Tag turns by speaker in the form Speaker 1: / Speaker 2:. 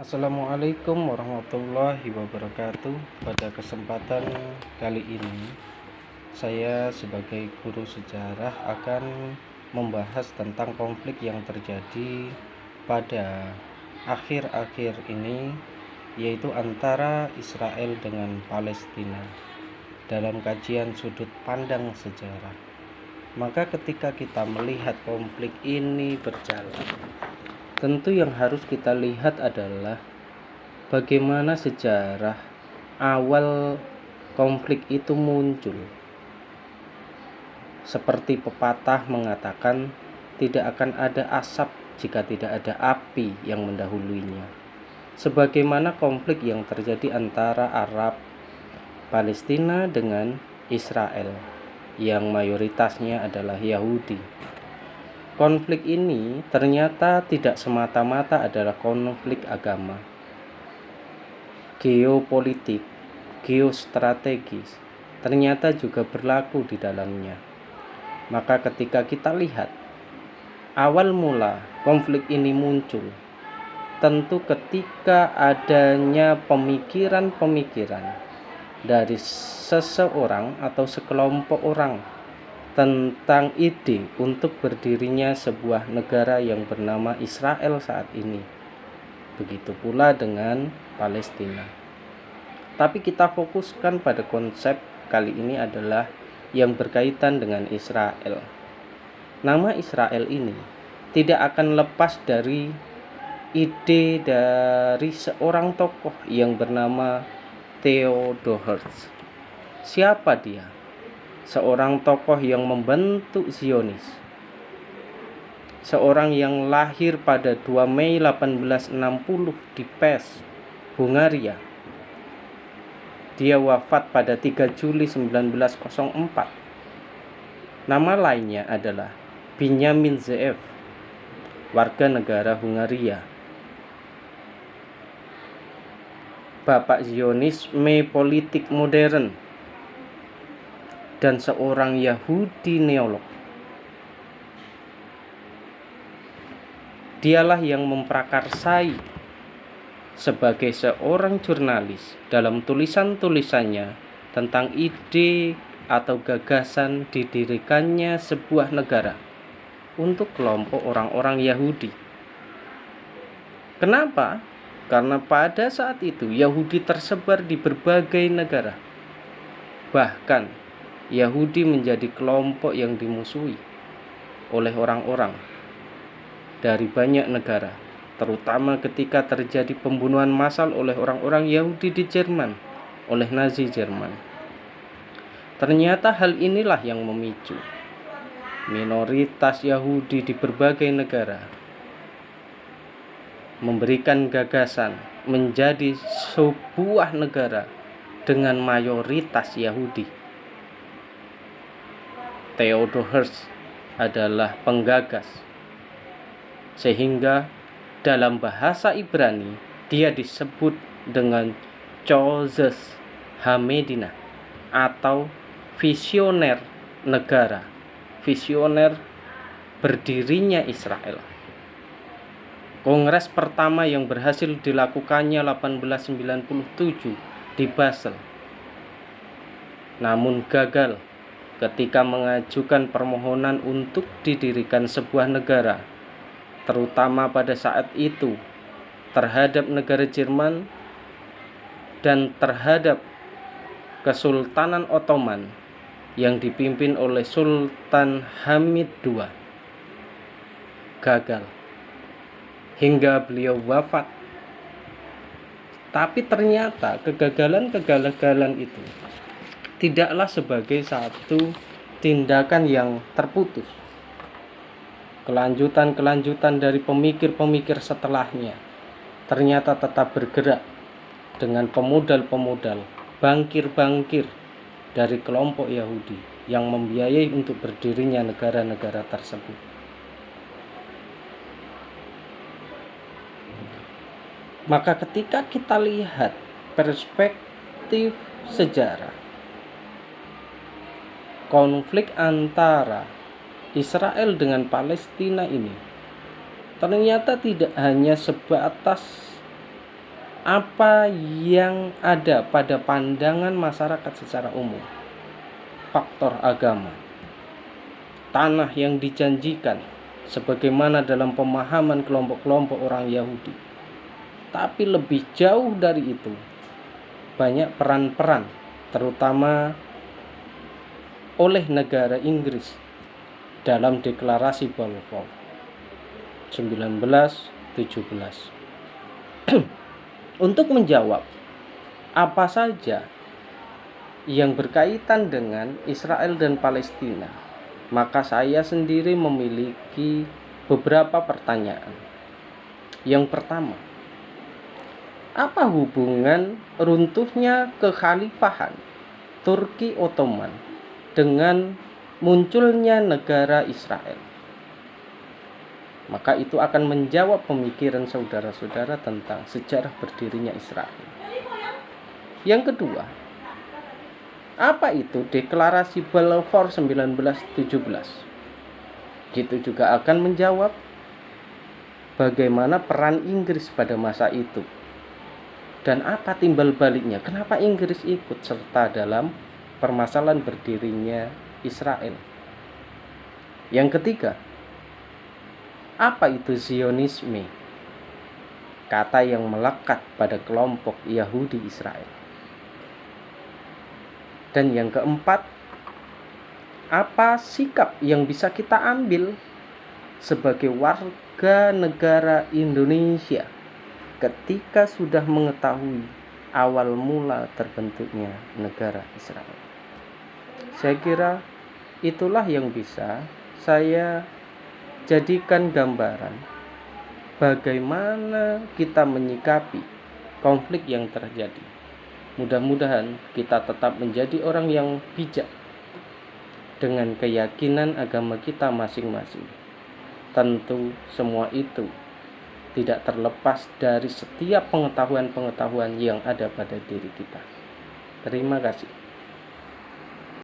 Speaker 1: Assalamualaikum warahmatullahi wabarakatuh. Pada kesempatan kali ini, saya sebagai guru sejarah akan membahas tentang konflik yang terjadi pada akhir-akhir ini, yaitu antara Israel dengan Palestina dalam kajian sudut pandang sejarah. Maka ketika kita melihat konflik ini berjalan, tentu yang harus kita lihat adalah bagaimana sejarah awal konflik itu muncul. Seperti pepatah mengatakan, tidak akan ada asap jika tidak ada api yang mendahulunya. Sebagaimana konflik yang terjadi antara Arab Palestina dengan Israel, yang mayoritasnya adalah Yahudi. Konflik ini ternyata tidak semata-mata adalah konflik agama, geopolitik, geostrategis, ternyata juga berlaku di dalamnya. Maka ketika kita lihat awal mula konflik ini muncul, tentu ketika adanya pemikiran-pemikiran dari seseorang atau sekelompok orang tentang ide untuk berdirinya sebuah negara yang bernama Israel saat ini. Begitu pula dengan Palestina. Tapi kita fokuskan pada konsep kali ini adalah yang berkaitan dengan Israel. Nama Israel ini tidak akan lepas dari ide dari seorang tokoh yang bernama Theodor Herzl. Siapa dia? Seorang tokoh yang membentuk Zionis, seorang yang lahir pada 2 Mei 1860 di Pest, Hungaria. Dia wafat pada 3 Juli 1904. Nama lainnya adalah Binyamin Zeev, warga negara Hungaria. Bapak Zionisme politik modern dan seorang Yahudi neolog. Dialah yang memprakarsai sebagai seorang jurnalis dalam tulisan-tulisannya tentang ide atau gagasan didirikannya sebuah negara untuk kelompok orang-orang Yahudi. Kenapa? Karena pada saat itu Yahudi tersebar di berbagai negara. Bahkan Yahudi menjadi kelompok yang dimusuhi oleh orang-orang dari banyak negara, terutama ketika terjadi pembunuhan massal oleh orang-orang Yahudi di Jerman oleh Nazi Jerman. Ternyata hal inilah yang memicu minoritas Yahudi di berbagai negara memberikan gagasan menjadi sebuah negara dengan mayoritas Yahudi. Theodor Herzl adalah penggagas, sehingga dalam bahasa Ibrani dia disebut dengan Tzolz HaMedina atau visioner negara, visioner berdirinya Israel. Kongres pertama yang berhasil dilakukannya 1897 di Basel, namun gagal ketika mengajukan permohonan untuk didirikan sebuah negara, terutama pada saat itu terhadap negara Jerman dan terhadap Kesultanan Ottoman yang dipimpin oleh Sultan Hamid II. Gagal hingga beliau wafat. Tapi ternyata kegagalan itu tidaklah sebagai satu tindakan yang terputus. Kelanjutan dari pemikir-pemikir setelahnya ternyata tetap bergerak dengan pemodal-pemodal, bankir-bankir dari kelompok Yahudi yang membiayai untuk berdirinya negara-negara tersebut. Maka ketika kita lihat perspektif sejarah, konflik antara Israel dengan Palestina ini ternyata tidak hanya sebatas apa yang ada pada pandangan masyarakat secara umum. Faktor agama, tanah yang dijanjikan, sebagaimana dalam pemahaman kelompok-kelompok orang Yahudi. Tapi lebih jauh dari itu, banyak peran-peran, terutama oleh negara Inggris dalam deklarasi Balfour 1917. Untuk menjawab apa saja yang berkaitan dengan Israel dan Palestina, maka saya sendiri memiliki beberapa pertanyaan. Yang pertama, apa hubungan runtuhnya kekhalifahan Turki Ottoman dengan munculnya negara Israel? Maka itu akan menjawab pemikiran saudara-saudara tentang sejarah berdirinya Israel. Yang kedua, apa itu deklarasi Balfour 1917? Itu juga akan menjawab bagaimana peran Inggris pada masa itu. Dan apa timbal baliknya? Kenapa Inggris ikut serta dalam permasalahan berdirinya Israel? Yang ketiga, apa itu Zionisme? Kata yang melekat pada kelompok Yahudi Israel. Dan yang keempat, apa sikap yang bisa kita ambil sebagai warga negara Indonesia ketika sudah mengetahui awal mula terbentuknya negara Israel? Saya kira itulah yang bisa saya jadikan gambaran bagaimana kita menyikapi konflik yang terjadi. Mudah-mudahan kita tetap menjadi orang yang bijak dengan keyakinan agama kita masing-masing. Tentu semua itu tidak terlepas dari setiap pengetahuan-pengetahuan yang ada pada diri kita. Terima kasih.